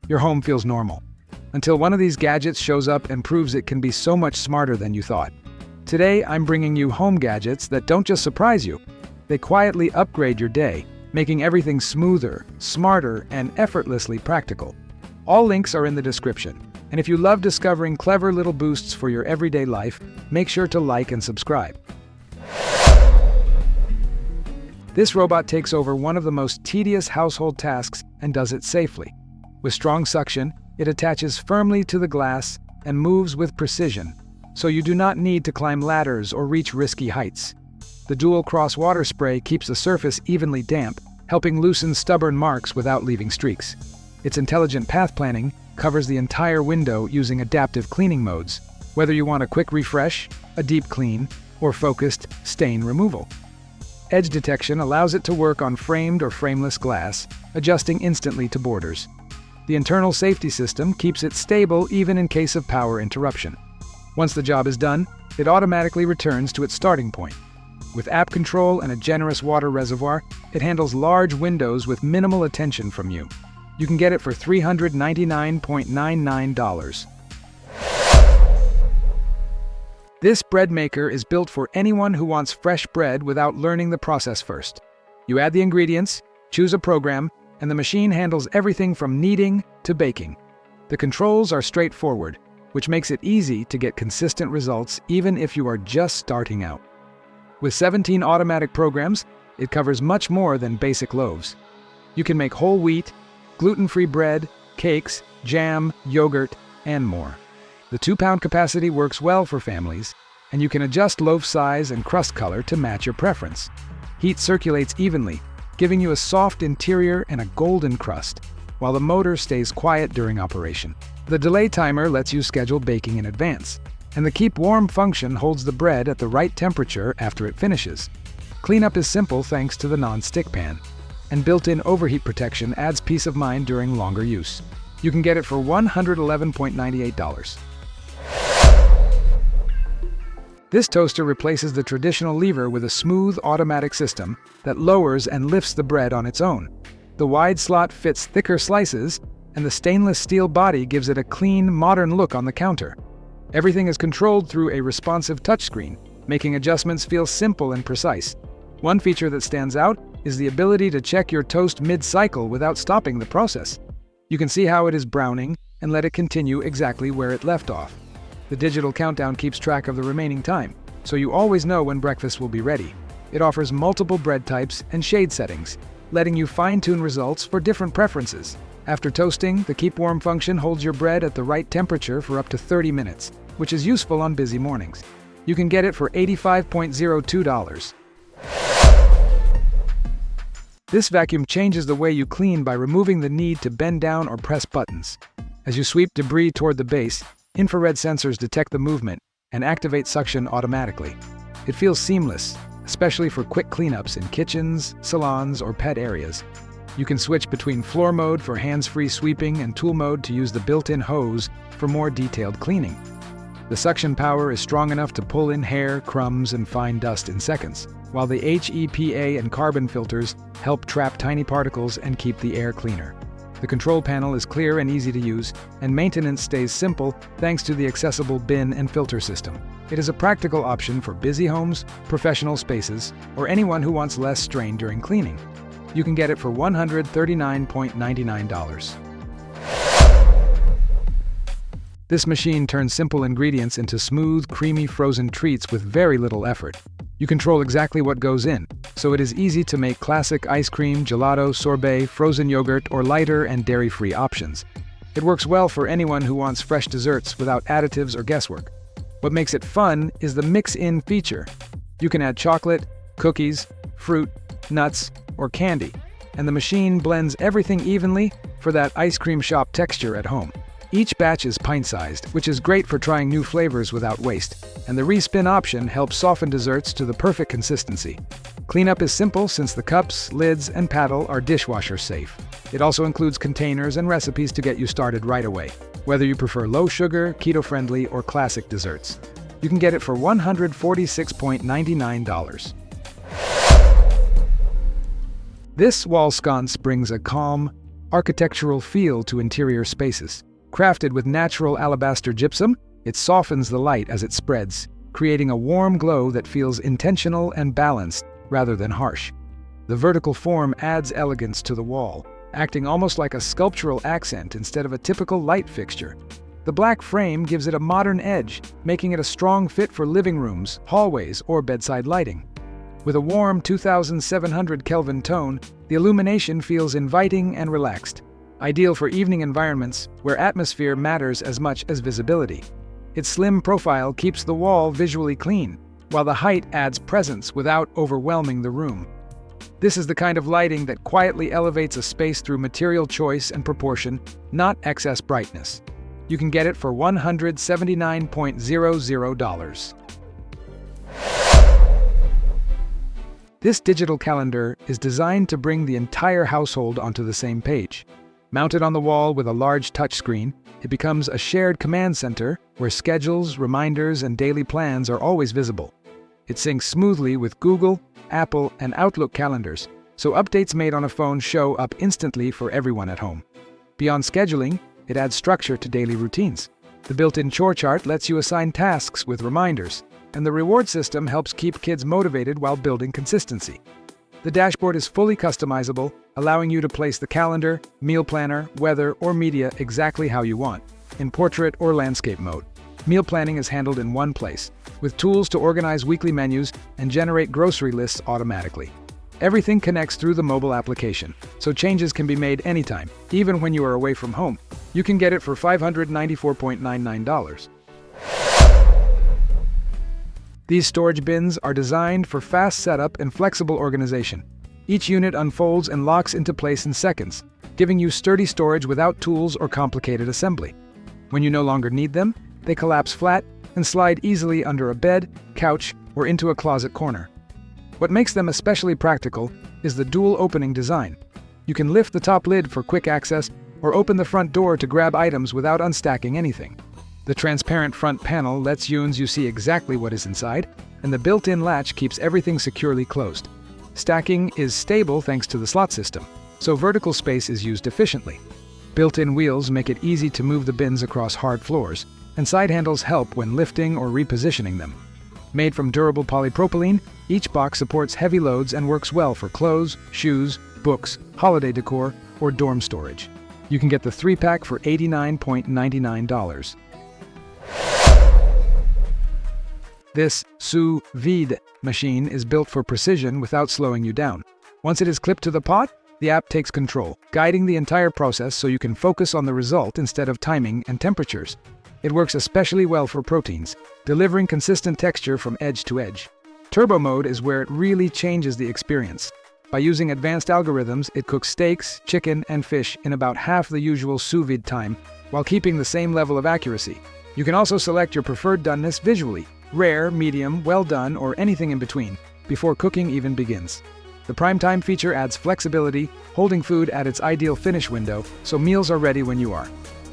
your home feels normal. Until one of these gadgets shows up and proves it can be so much smarter than you thought. Today, I'm bringing you home gadgets that don't just surprise you. They quietly upgrade your day, making everything smoother, smarter, and effortlessly practical. All links are in the description. And if you love discovering clever little boosts for your everyday life, make sure to like and subscribe. This robot takes over one of the most tedious household tasks and does it safely. With strong suction, it attaches firmly to the glass and moves with precision, so you do not need to climb ladders or reach risky heights. The dual cross water spray keeps the surface evenly damp, helping loosen stubborn marks without leaving streaks. Its intelligent path planning covers the entire window using adaptive cleaning modes, whether you want a quick refresh, a deep clean, or focused stain removal. Edge detection allows it to work on framed or frameless glass, adjusting instantly to borders. The internal safety system keeps it stable even in case of power interruption. Once the job is done, it automatically returns to its starting point. With app control and a generous water reservoir, it handles large windows with minimal attention from you. You can get it for $399.99. This bread maker is built for anyone who wants fresh bread without learning the process first. You add the ingredients, choose a program, and the machine handles everything from kneading to baking. The controls are straightforward, which makes it easy to get consistent results even if you are just starting out. With 17 automatic programs, it covers much more than basic loaves. You can make whole wheat, gluten-free bread, cakes, jam, yogurt, and more. The 2-pound capacity works well for families, and you can adjust loaf size and crust color to match your preference. Heat circulates evenly, giving you a soft interior and a golden crust, while the motor stays quiet during operation. The delay timer lets you schedule baking in advance, and the keep warm function holds the bread at the right temperature after it finishes. Cleanup is simple thanks to the non-stick pan, and built-in overheat protection adds peace of mind during longer use. You can get it for $111.98. This toaster replaces the traditional lever with a smooth automatic system that lowers and lifts the bread on its own. The wide slot fits thicker slices, and the stainless steel body gives it a clean, modern look on the counter. Everything is controlled through a responsive touchscreen, making adjustments feel simple and precise. One feature that stands out is the ability to check your toast mid-cycle without stopping the process. You can see how it is browning and let it continue exactly where it left off. The digital countdown keeps track of the remaining time, so you always know when breakfast will be ready. It offers multiple bread types and shade settings, letting you fine-tune results for different preferences. After toasting, the keep warm function holds your bread at the right temperature for up to 30 minutes, which is useful on busy mornings. You can get it for $85.02. This vacuum changes the way you clean by removing the need to bend down or press buttons. As you sweep debris toward the base, infrared sensors detect the movement and activate suction automatically. It feels seamless, especially for quick cleanups in kitchens, salons, or pet areas. You can switch between floor mode for hands-free sweeping and tool mode to use the built-in hose for more detailed cleaning. The suction power is strong enough to pull in hair, crumbs, and fine dust in seconds, while the HEPA and carbon filters help trap tiny particles and keep the air cleaner. The control panel is clear and easy to use, and maintenance stays simple thanks to the accessible bin and filter system. It is a practical option for busy homes, professional spaces, or anyone who wants less strain during cleaning. You can get it for $139.99. This machine turns simple ingredients into smooth, creamy frozen treats with very little effort. You control exactly what goes in, so it is easy to make classic ice cream, gelato, sorbet, frozen yogurt, or lighter and dairy-free options. It works well for anyone who wants fresh desserts without additives or guesswork. What makes it fun is the mix-in feature. You can add chocolate, cookies, fruit, nuts, or candy, and the machine blends everything evenly for that ice cream shop texture at home. Each batch is pint-sized, which is great for trying new flavors without waste, and the respin option helps soften desserts to the perfect consistency. Cleanup is simple since the cups, lids, and paddle are dishwasher safe. It also includes containers and recipes to get you started right away, whether you prefer low sugar, keto-friendly, or classic desserts. You can get it for $146.99. This wall sconce brings a calm, architectural feel to interior spaces. Crafted with natural alabaster gypsum, it softens the light as it spreads, creating a warm glow that feels intentional and balanced rather than harsh. The vertical form adds elegance to the wall, acting almost like a sculptural accent instead of a typical light fixture. The black frame gives it a modern edge, making it a strong fit for living rooms, hallways, or bedside lighting. With a warm 2700 Kelvin tone, the illumination feels inviting and relaxed, ideal for evening environments where atmosphere matters as much as visibility. Its slim profile keeps the wall visually clean, while the height adds presence without overwhelming the room. This is the kind of lighting that quietly elevates a space through material choice and proportion, not excess brightness. You can get it for $179.00. This digital calendar is designed to bring the entire household onto the same page. Mounted on the wall with a large touchscreen, it becomes a shared command center where schedules, reminders, and daily plans are always visible. It syncs smoothly with Google, Apple, and Outlook calendars, so updates made on a phone show up instantly for everyone at home. Beyond scheduling, it adds structure to daily routines. The built-in chore chart lets you assign tasks with reminders, and the reward system helps keep kids motivated while building consistency. The dashboard is fully customizable, allowing you to place the calendar, meal planner, weather, or media exactly how you want, in portrait or landscape mode. Meal planning is handled in one place, with tools to organize weekly menus and generate grocery lists automatically. Everything connects through the mobile application, so changes can be made anytime, even when you are away from home. You can get it for $594.99. These storage bins are designed for fast setup and flexible organization. Each unit unfolds and locks into place in seconds, giving you sturdy storage without tools or complicated assembly. When you no longer need them, they collapse flat and slide easily under a bed, couch, or into a closet corner. What makes them especially practical is the dual opening design. You can lift the top lid for quick access or open the front door to grab items without unstacking anything. The transparent front panel lets you see exactly what is inside, and the built-in latch keeps everything securely closed. Stacking is stable thanks to the slot system, so vertical space is used efficiently. Built-in wheels make it easy to move the bins across hard floors, and side handles help when lifting or repositioning them. Made from durable polypropylene, each box supports heavy loads and works well for clothes, shoes, books, holiday decor, or dorm storage. You can get the 3-pack for $89.99. This Sous Vide machine is built for precision without slowing you down. Once it is clipped to the pot, the app takes control, guiding the entire process so you can focus on the result instead of timing and temperatures. It works especially well for proteins, delivering consistent texture from edge to edge. Turbo mode is where it really changes the experience. By using advanced algorithms, it cooks steaks, chicken, and fish in about half the usual sous vide time, while keeping the same level of accuracy. You can also select your preferred doneness visually, rare, medium, well done, or anything in between, before cooking even begins. The prime time feature adds flexibility, holding food at its ideal finish window, so meals are ready when you are.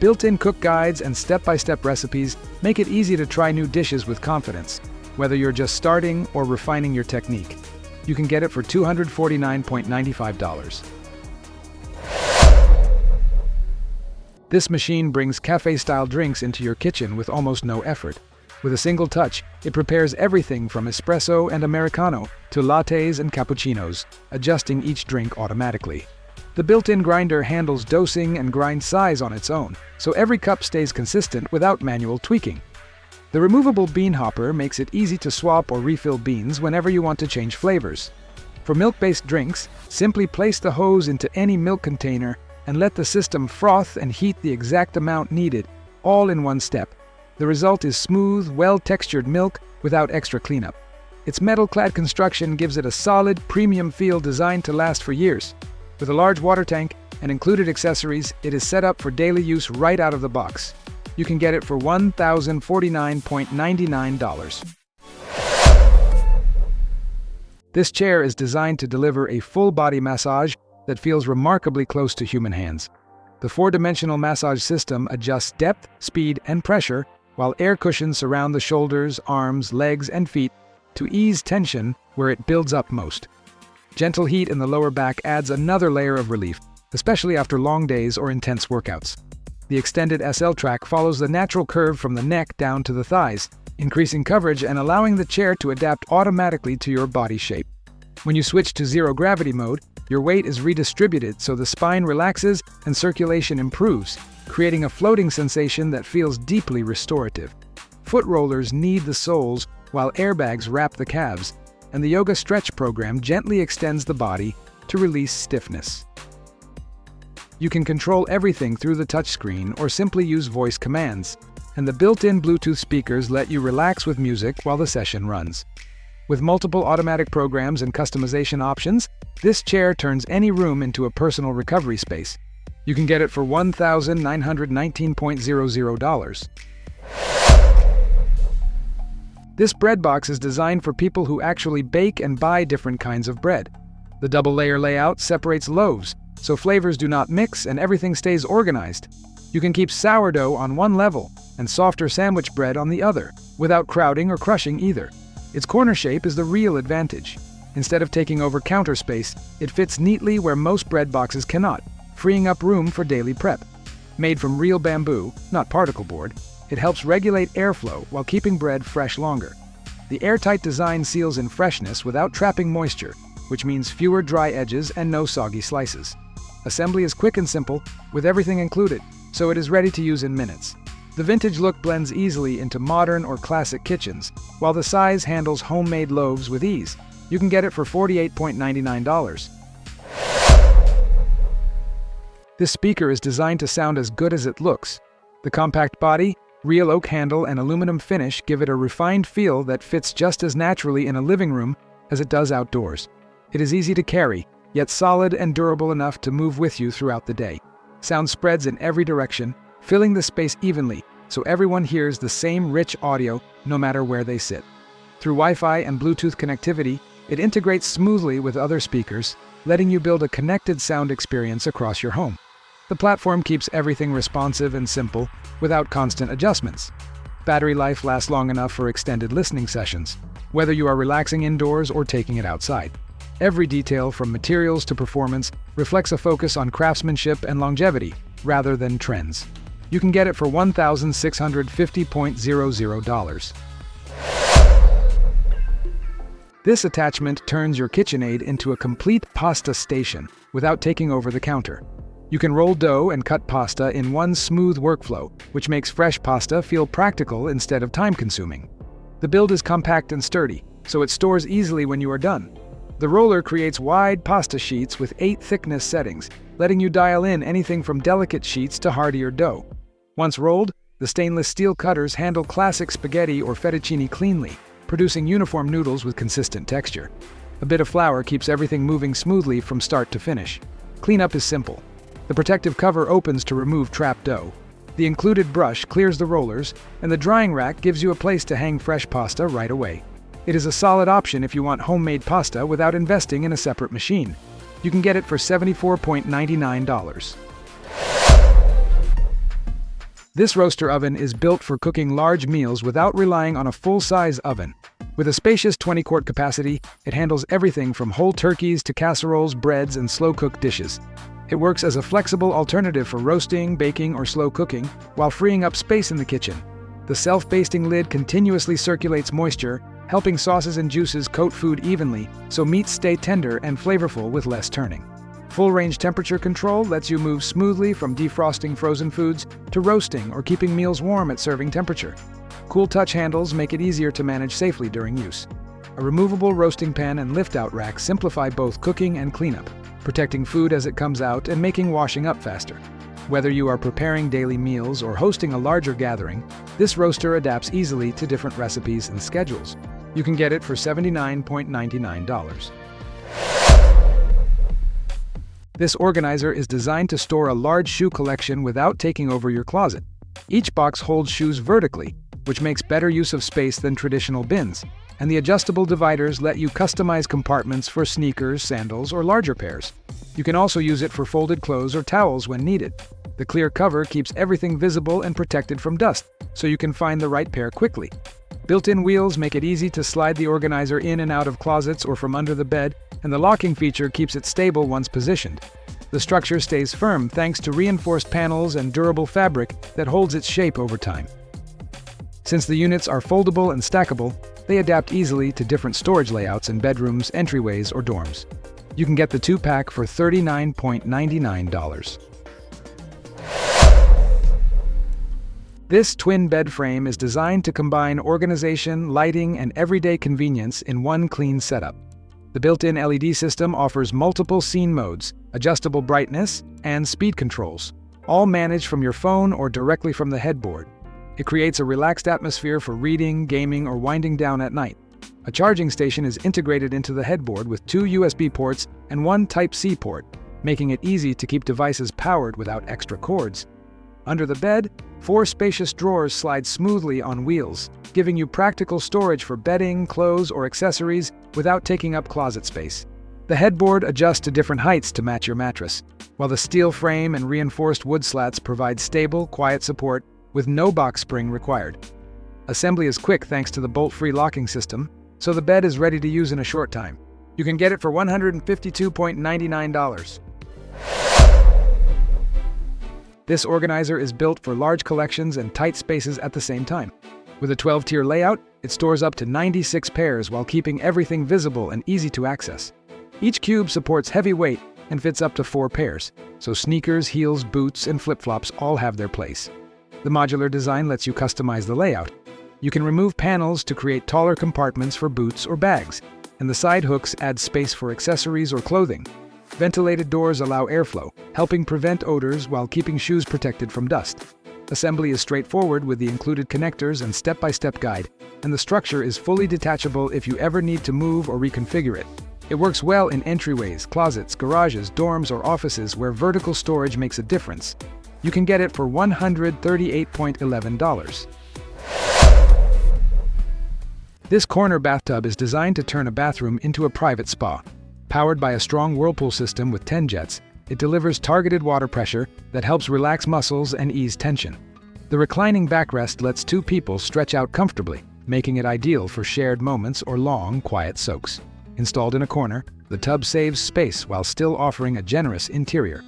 Built-in cook guides and step-by-step recipes make it easy to try new dishes with confidence, whether you're just starting or refining your technique. You can get it for $249.95. This machine brings cafe-style drinks into your kitchen with almost no effort. With a single touch, it prepares everything from espresso and americano to lattes and cappuccinos, adjusting each drink automatically. The built-in grinder handles dosing and grind size on its own, so every cup stays consistent without manual tweaking. The removable bean hopper makes it easy to swap or refill beans whenever you want to change flavors. For milk-based drinks, simply place the hose into any milk container and let the system froth and heat the exact amount needed, all in one step. The result is smooth, well-textured milk without extra cleanup. Its metal-clad construction gives it a solid, premium feel designed to last for years. With a large water tank and included accessories, it is set up for daily use right out of the box. You can get it for $1,049.99. This chair is designed to deliver a full-body massage that feels remarkably close to human hands. The 4-dimensional massage system adjusts depth, speed, and pressure, while air cushions surround the shoulders, arms, legs, and feet to ease tension where it builds up most. Gentle heat in the lower back adds another layer of relief, especially after long days or intense workouts. The extended SL track follows the natural curve from the neck down to the thighs, increasing coverage and allowing the chair to adapt automatically to your body shape. When you switch to zero gravity mode, your weight is redistributed so the spine relaxes and circulation improves, creating a floating sensation that feels deeply restorative. Foot rollers knead the soles while airbags wrap the calves, and the yoga stretch program gently extends the body to release stiffness. You can control everything through the touchscreen or simply use voice commands, and the built-in Bluetooth speakers let you relax with music while the session runs. With multiple automatic programs and customization options, this chair turns any room into a personal recovery space. You can get it for $1,919.00. This bread box is designed for people who actually bake and buy different kinds of bread. The double-layer layout separates loaves, so flavors do not mix and everything stays organized. You can keep sourdough on one level and softer sandwich bread on the other, without crowding or crushing either. Its corner shape is the real advantage. Instead of taking over counter space, it fits neatly where most bread boxes cannot, freeing up room for daily prep. Made from real bamboo, not particle board, it helps regulate airflow while keeping bread fresh longer. The airtight design seals in freshness without trapping moisture, which means fewer dry edges and no soggy slices. Assembly is quick and simple, with everything included, so it is ready to use in minutes. The vintage look blends easily into modern or classic kitchens, while the size handles homemade loaves with ease. You can get it for $48.99. This speaker is designed to sound as good as it looks. The compact body, real oak handle, and aluminum finish give it a refined feel that fits just as naturally in a living room as it does outdoors. It is easy to carry, yet solid and durable enough to move with you throughout the day. Sound spreads in every direction, filling the space evenly, so everyone hears the same rich audio no matter where they sit. Through Wi-Fi and Bluetooth connectivity, it integrates smoothly with other speakers, letting you build a connected sound experience across your home. The platform keeps everything responsive and simple, without constant adjustments. Battery life lasts long enough for extended listening sessions, whether you are relaxing indoors or taking it outside. Every detail, from materials to performance, reflects a focus on craftsmanship and longevity, rather than trends. You can get it for $1,650.00. This attachment turns your KitchenAid into a complete pasta station without taking over the counter. You can roll dough and cut pasta in one smooth workflow, which makes fresh pasta feel practical instead of time-consuming. The build is compact and sturdy, so it stores easily when you are done. The roller creates wide pasta sheets with 8 thickness settings, letting you dial in anything from delicate sheets to heartier dough. Once rolled, the stainless steel cutters handle classic spaghetti or fettuccine cleanly, producing uniform noodles with consistent texture. A bit of flour keeps everything moving smoothly from start to finish. Cleanup is simple. The protective cover opens to remove trapped dough. The included brush clears the rollers, and the drying rack gives you a place to hang fresh pasta right away. It is a solid option if you want homemade pasta without investing in a separate machine. You can get it for $74.99. This roaster oven is built for cooking large meals without relying on a full-size oven. With a spacious 20-quart capacity, it handles everything from whole turkeys to casseroles, breads, and slow-cooked dishes. It works as a flexible alternative for roasting, baking, or slow cooking, while freeing up space in the kitchen. The self-basting lid continuously circulates moisture, helping sauces and juices coat food evenly, so meats stay tender and flavorful with less turning. Full-range temperature control lets you move smoothly from defrosting frozen foods to roasting or keeping meals warm at serving temperature. Cool touch handles make it easier to manage safely during use. A removable roasting pan and lift-out rack simplify both cooking and cleanup, protecting food as it comes out and making washing up faster. Whether you are preparing daily meals or hosting a larger gathering, this roaster adapts easily to different recipes and schedules. You can get it for $79.99. This organizer is designed to store a large shoe collection without taking over your closet. Each box holds shoes vertically, which makes better use of space than traditional bins, and the adjustable dividers let you customize compartments for sneakers, sandals, or larger pairs. You can also use it for folded clothes or towels when needed. The clear cover keeps everything visible and protected from dust, so you can find the right pair quickly. Built-in wheels make it easy to slide the organizer in and out of closets or from under the bed, and the locking feature keeps it stable once positioned. The structure stays firm thanks to reinforced panels and durable fabric that holds its shape over time. Since the units are foldable and stackable, they adapt easily to different storage layouts in bedrooms, entryways, or dorms. You can get the 2-pack for $39.99. This twin bed frame is designed to combine organization, lighting, and everyday convenience in one clean setup. The built-in LED system offers multiple scene modes, adjustable brightness, and speed controls, all managed from your phone or directly from the headboard. It creates a relaxed atmosphere for reading, gaming, or winding down at night. A charging station is integrated into the headboard with 2 USB ports and 1 Type-C port, making it easy to keep devices powered without extra cords. Under the bed, 4 spacious drawers slide smoothly on wheels, giving you practical storage for bedding, clothes, or accessories without taking up closet space. The headboard adjusts to different heights to match your mattress, while the steel frame and reinforced wood slats provide stable, quiet support with no box spring required. Assembly is quick thanks to the bolt-free locking system, so the bed is ready to use in a short time. You can get it for $152.99. This organizer is built for large collections and tight spaces at the same time. With a 12-tier layout, it stores up to 96 pairs while keeping everything visible and easy to access. Each cube supports heavy weight and fits up to 4 pairs, so sneakers, heels, boots, and flip-flops all have their place. The modular design lets you customize the layout. You can remove panels to create taller compartments for boots or bags, and the side hooks add space for accessories or clothing. Ventilated doors allow airflow, helping prevent odors while keeping shoes protected from dust. Assembly is straightforward with the included connectors and step-by-step guide, and the structure is fully detachable if you ever need to move or reconfigure it. It works well in entryways, closets, garages, dorms, or offices where vertical storage makes a difference. You can get it for $138.11. This corner bathtub is designed to turn a bathroom into a private spa. Powered by a strong Whirlpool system with 10 jets, it delivers targeted water pressure that helps relax muscles and ease tension. The reclining backrest lets 2 people stretch out comfortably, making it ideal for shared moments or long, quiet soaks. Installed in a corner, the tub saves space while still offering a generous interior.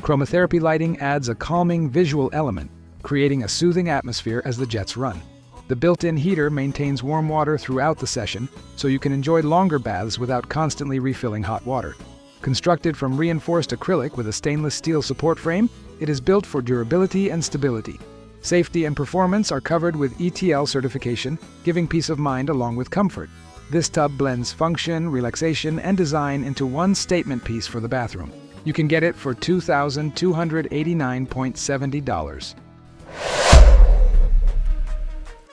Chromotherapy lighting adds a calming visual element, creating a soothing atmosphere as the jets run. The built-in heater maintains warm water throughout the session, so you can enjoy longer baths without constantly refilling hot water. Constructed from reinforced acrylic with a stainless steel support frame, it is built for durability and stability. Safety and performance are covered with ETL certification, giving peace of mind along with comfort. This tub blends function, relaxation, and design into one statement piece for the bathroom. You can get it for $2,289.70.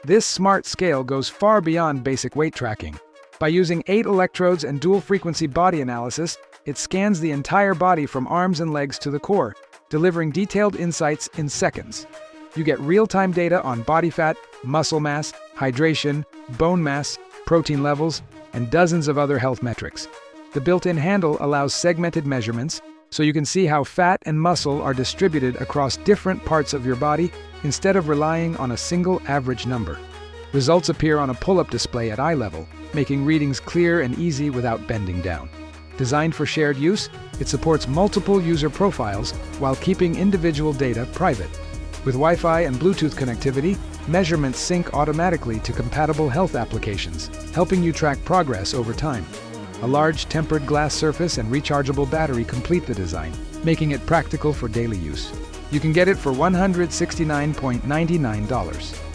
This smart scale goes far beyond basic weight tracking. By using 8 electrodes and dual-frequency body analysis, it scans the entire body from arms and legs to the core, delivering detailed insights in seconds. You get real-time data on body fat, muscle mass, hydration, bone mass, protein levels, and dozens of other health metrics. The built-in handle allows segmented measurements, so you can see how fat and muscle are distributed across different parts of your body instead of relying on a single average number. Results appear on a pull-up display at eye level, making readings clear and easy without bending down. Designed for shared use, it supports multiple user profiles while keeping individual data private. With Wi-Fi and Bluetooth connectivity, measurements sync automatically to compatible health applications, helping you track progress over time. A large tempered glass surface and rechargeable battery complete the design, making it practical for daily use. You can get it for $169.99.